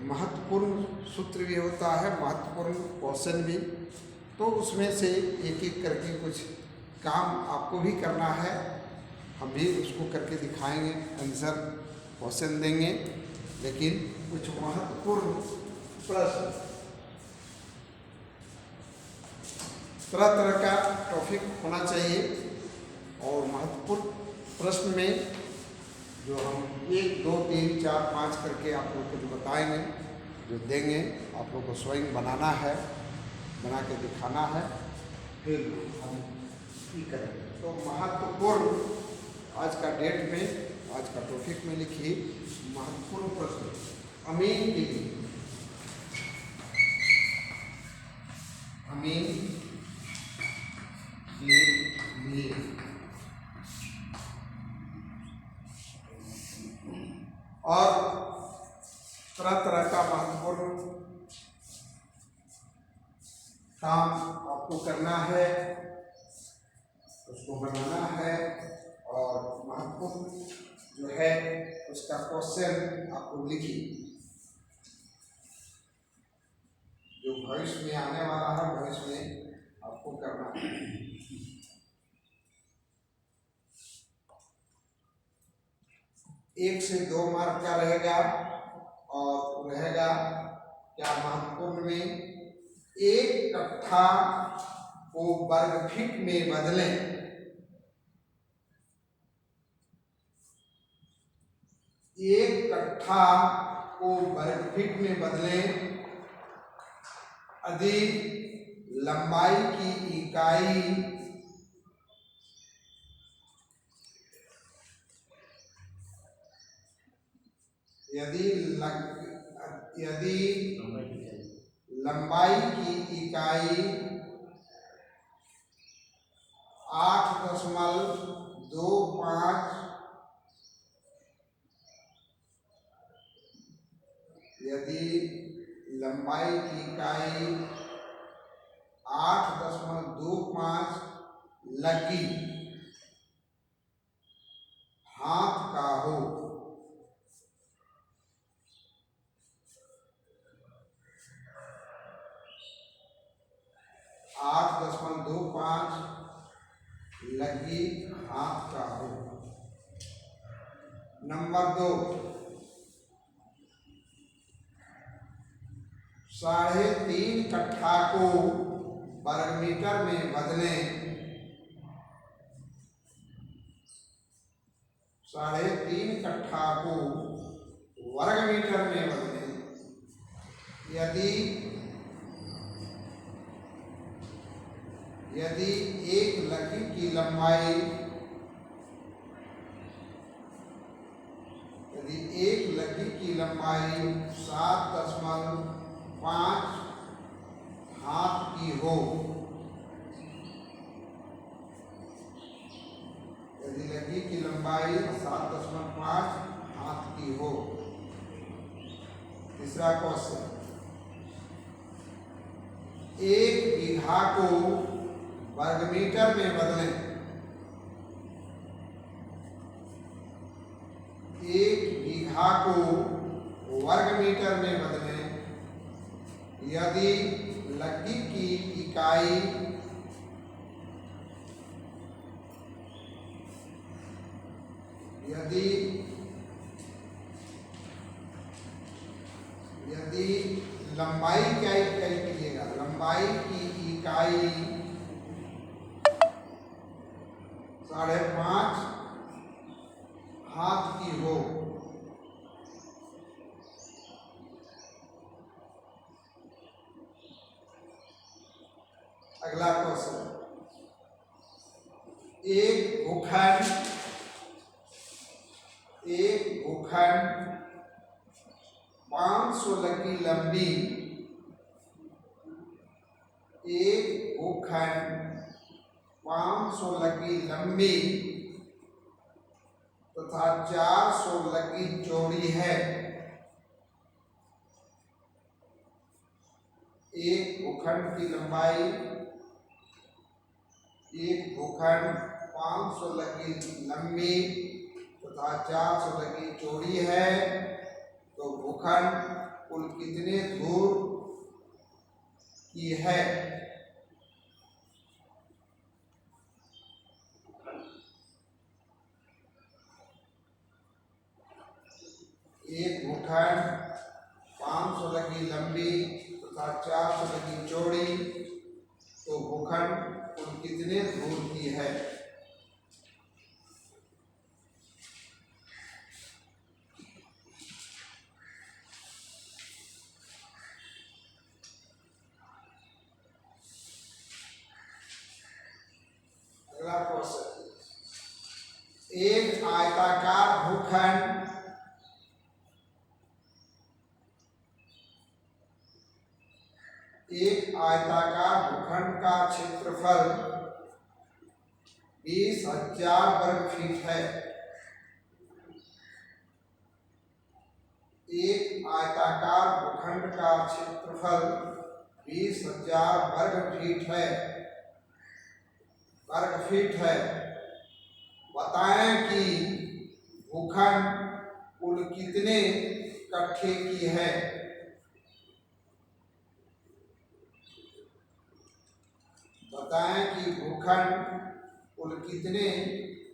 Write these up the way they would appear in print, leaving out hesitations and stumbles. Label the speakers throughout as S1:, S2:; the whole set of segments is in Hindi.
S1: महत्वपूर्ण सूत्र भी होता है, महत्वपूर्ण क्वेश्चन भी, तो उसमें से एक एक करके कुछ काम आपको भी करना है, हम भी उसको करके दिखाएंगे, आंसर क्वेश्चन देंगे, लेकिन कुछ महत्वपूर्ण प्रश्न, तरह तरह का टॉपिक होना चाहिए। और महत्वपूर्ण प्रश्न में जो हम 1, 2, 3, 4, 5 करके आप लोग को जो बताएंगे, जो देंगे, आप लोग को स्वयं बनाना है, बना के दिखाना है, फिर हम ये करेंगे। तो महत्वपूर्ण आज का डेट में, आज का टॉपिक में लिखिए महत्वपूर्ण प्रश्न अमीन के लिए, अमीन के लिए और तरह तरह का महत्वपूर्ण काम आपको करना है, उसको बनाना है, और महत्वपूर्ण जो है उसका क्वेश्चन आपको लिखिए, जो भविष्य में आने वाला है, भविष्य में आपको करना है। 1 से 2 मार्क का रहेगा, और रहेगा क्या महत्वपूर्ण में, एक कट्ठा को वर्ग फीट में बदलें, एक कट्ठा को वर्ग फीट में बदलें, यदि लंबाई की इकाई यदि लंबाई की इकाई 8.25, यदि लंबाई की इकाई 8.25 लगी हाथ का हो, 8.25 लगी हाथ का हो। नंबर 2, 3.5 कट्ठा को वर्ग मीटर में बदलें, 3.5 कट्ठा को वर्ग मीटर में बदलें, यदि एक लकीर की लंबाई 7.5 हाथ की हो, यदि लकीर की लंबाई 7.5 हाथ की हो। तीसरा क्वेश्चन, 1 बीघा को वर्ग मीटर में बदलें, 1 बीघा को वर्ग मीटर में बदलें, यदि लकीर की इकाई यदि लंबाई क्या इकाई कीजिएगा, लंबाई की इकाई 5.5 हाथ की हो। अगला क्वेश्चन, एक भूखंड 516 की लंबी, एक भूखंड 516 की लंबी तथा 416 की चौड़ी है। एक भूखंड की लंबाई, एक भूखंड 516 की लंबी तथा 416 की चौड़ी है, तो भूखंड कुल कितने धूर की है? एक भूखंड 500 लगी लंबी तथा 400 लगी चौड़ी, तो भूखंड कुल कितने धूर की है? अगला क्वेश्चन, एक आयताकार भूखंड का क्षेत्रफल 20,000 वर्ग फीट है। एक आयताकार भूखंड का क्षेत्रफल 20,000 वर्ग फीट है। बताएं कि भूखंड कुल कितने कट्ठे की है? बताएं कि भूखंड कुल कितने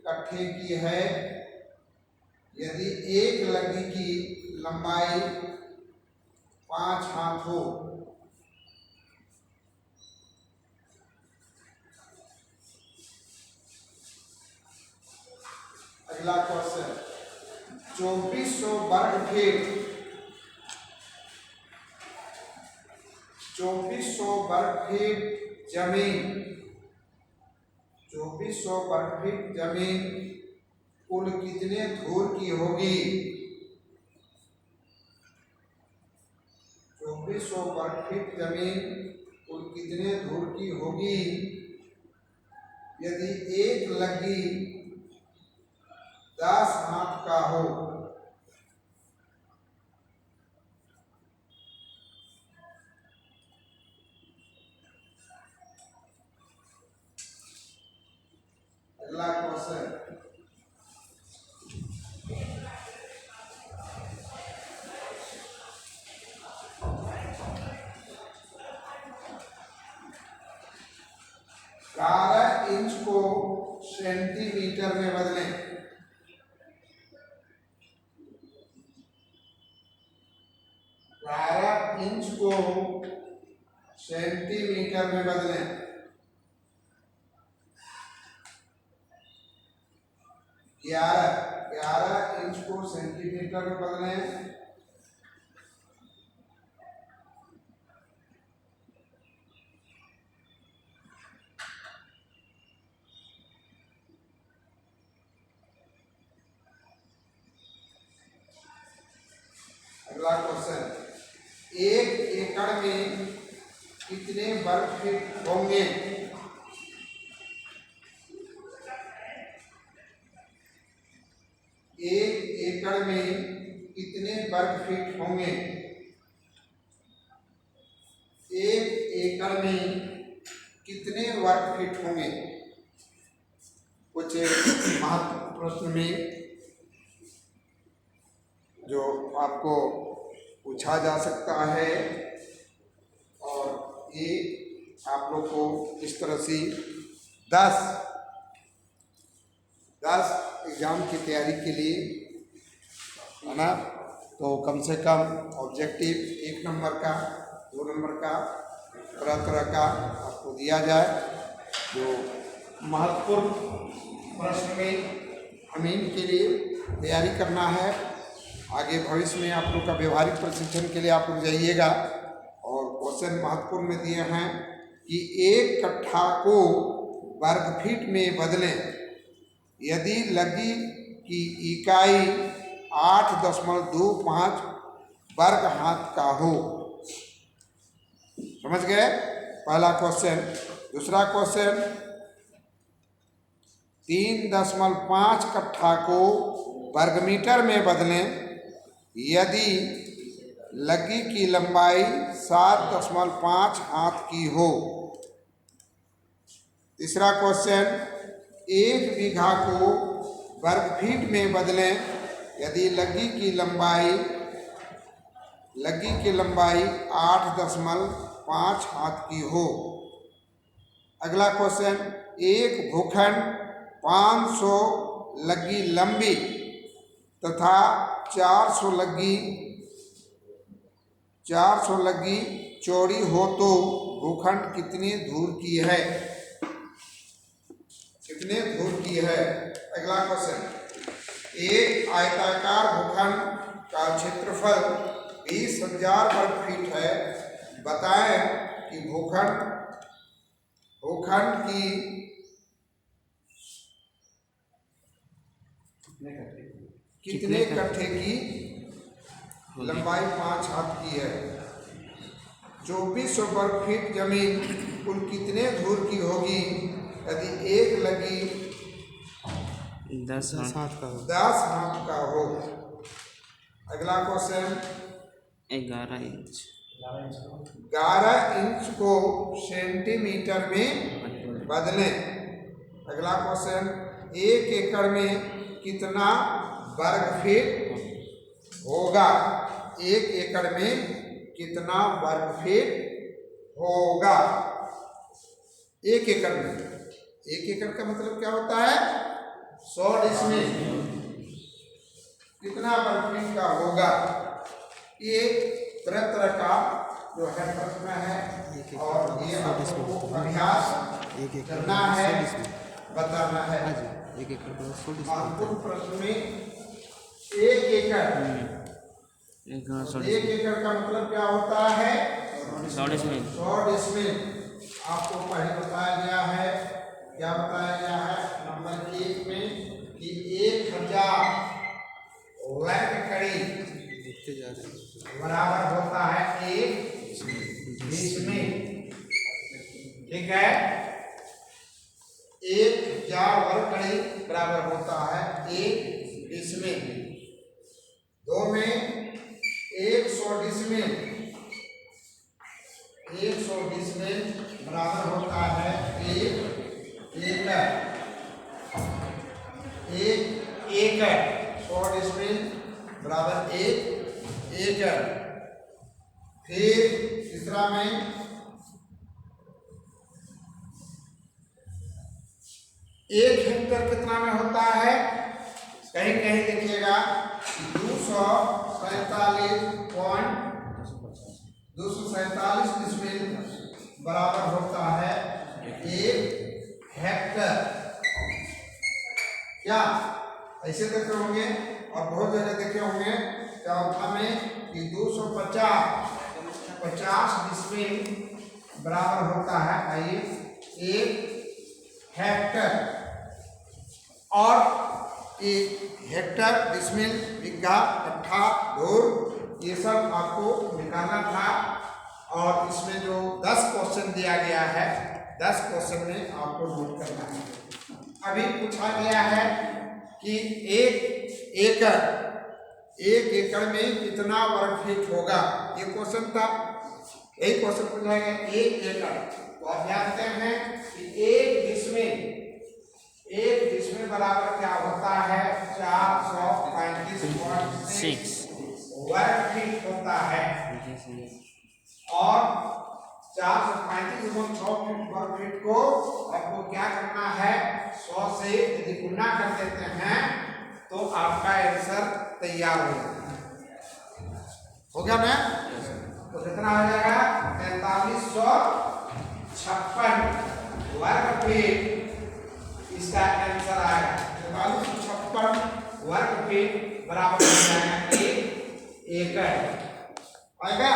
S1: कट्ठे की है यदि एक लगी की लंबाई 5 हाथ हो। अगला क्वेश्चन, 2400 वर्ग फीट 2400 वर्ग फीट जमीन 2400 वर्ग फीट जमीन कुल कितने धूर की होगी? 2400 वर्ग फीट जमीन कुल कितने धूर की होगी यदि एक लगी 10 हाथ का हो? अगला क्वेश्चन, बारह इंच को सेंटीमीटर में बदलें। 12 इंच को सेंटीमीटर में बदलें। 11 इंच को सेंटीमीटर में बदलें। अगला क्वेश्चन, 1 एकड़ में कितने वर्ग फीट होंगे? 1 एकड़ में कितने वर्ग फीट होंगे? 1 एकड़ में कितने वर्ग फीट होंगे? कुछ महत्वपूर्ण प्रश्न में जो आपको पूछा जा सकता है और ये आप लोग को इस तरह से 10 एग्जाम की तैयारी के लिए है ना, तो कम से कम ऑब्जेक्टिव 1 नंबर का 2 नंबर का तरह का आपको दिया जाए। जो महत्वपूर्ण प्रश्न में हमें इनके लिए तैयारी करना है। आगे भविष्य में आप लोग का व्यवहारिक प्रशिक्षण के लिए आप लोग जाइएगा और क्वेश्चन महत्वपूर्ण में दिए हैं कि 1 कट्ठा को वर्ग फीट में बदलें यदि लगी की इकाई 8.25 वर्ग हाथ का हो। समझ गए? पहला क्वेश्चन। दूसरा क्वेश्चन, 3.5 कट्ठा को वर्ग मीटर में बदलें यदि लगी की लंबाई 7.5 हाथ की हो। तीसरा क्वेश्चन, 1 बीघा को वर्ग फीट में बदलें यदि लगी की लंबाई लग्गी की लंबाई 8.5 हाथ की हो। अगला क्वेश्चन, एक भूखंड 500 लग्गी लंबी तथा 400 लग्गी चौड़ी हो तो भूखंड कितने धूर की है? कितने धूर की है? अगला क्वेश्चन, एक आयताकार भूखंड का क्षेत्रफल 20,000 वर्ग फीट है। बताएं कि भूखंड की कितने कट्ठे की लंबाई 5 हाथ की है। 2400 वर्ग फीट जमीन कुल कितने धूर की होगी यदि एक लगी
S2: 10 हाथ
S1: का हो। अगला क्वेश्चन,
S2: 11 इंच
S1: 11 इंच को सेंटीमीटर में बदलें। अगला क्वेश्चन, 1 एकड़ में कितना वर्ग फीट होगा? 1 एकड़ में कितना वर्ग फीट होगा? 1 एकड़ में, 1 एकड़ का मतलब क्या होता है? 100 डिसमिल कितना वर्ग फीट का होगा? ये तरह का जो है प्रश्न है और ये आपको अभ्यास करना है, बताना है। महत्वपूर्ण प्रश्न में 1 एकड़, 1 एकड़ का मतलब क्या होता है?
S2: 100 डिसमिल।
S1: 100 डिसमिल आपको पहले बताया गया है। क्या बताया गया है? नंबर 1 में कि 1000 वर्ग कड़ी बराबर होता है 1 डिसमिल। ठीक है, 1000 वर्ग कड़ी बराबर होता है 1 डिसमिल। 2 में 100 डिसमिल, 100 डिसमिल बराबर होता है 1 एकड़। 1 एकड़ 100 डिसमिल बराबर 1 एकड़। फिर तीसरा में 1 हेक्टर कितना में होता है? कहीं कहीं देखिएगा 247 डिसमिल बराबर होता है 1 हेक्टर। क्या ऐसे देखे होंगे? और बहुत जगह देखे होंगे चौथा में कि 250 डिसमिल बराबर होता है 1 हेक्टर। और 1 हेक्टर, डिसमिल, बीघा, कट्ठा, धूर, ये सब आपको निकालना था। और इसमें जो 10 क्वेश्चन दिया गया है, 10 क्वेश्चन में आपको नोट करना है। अभी पूछा गया है कि 1 एकड़ में कितना वर्ग फीट होगा, ये क्वेश्चन था। यही क्वेश्चन पूछा गया 1 एकड़। तो आप जानते हैं कि 1 डिसमिल बराबर क्या होता है? 435.6 वर्ग फीट होता है। और 435 वर्ग फीट को आपको क्या करना है? 100 से यदि गुना कर देते हैं तो आपका आंसर तैयार हो जाता है। हो गया ना? तो कितना हो जाएगा? 4356 वर्ग फीट इसका आंसर आएगा। 4356 वर्ग फीट बराबर हो जाएगा 1 एकड़। आएगा?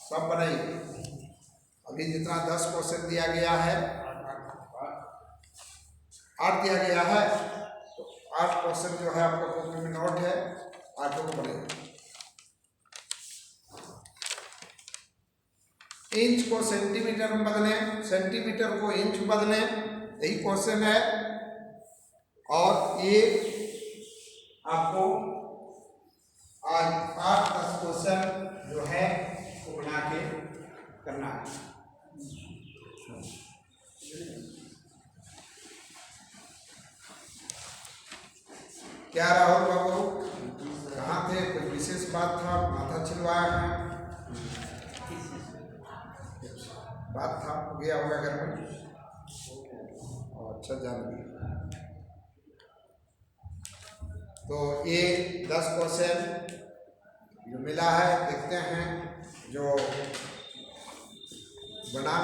S1: सब बनाइए। अभी जितना 10 क्वेश्चन दिया गया है, 8 दिया गया है, तो 8 क्वेश्चन जो है आपका कॉपी में नोट है, 8 को पढ़ेगा। इंच को सेंटीमीटर में बदलें, सेंटीमीटर को इंच बदलें, यही क्वेश्चन है। और ये आपको आज 8-10 क्वेश्चन जो है वो बना के करना है। क्या राहुल बाबू, कहाँ थे? कुछ विशेष बात था? माथा छिला सिखवाया है? बात था, गया होगा घर में। अच्छा, जान लिया। तो ये 10 क्वेश्चन जो मिला है, देखते हैं जो बनाने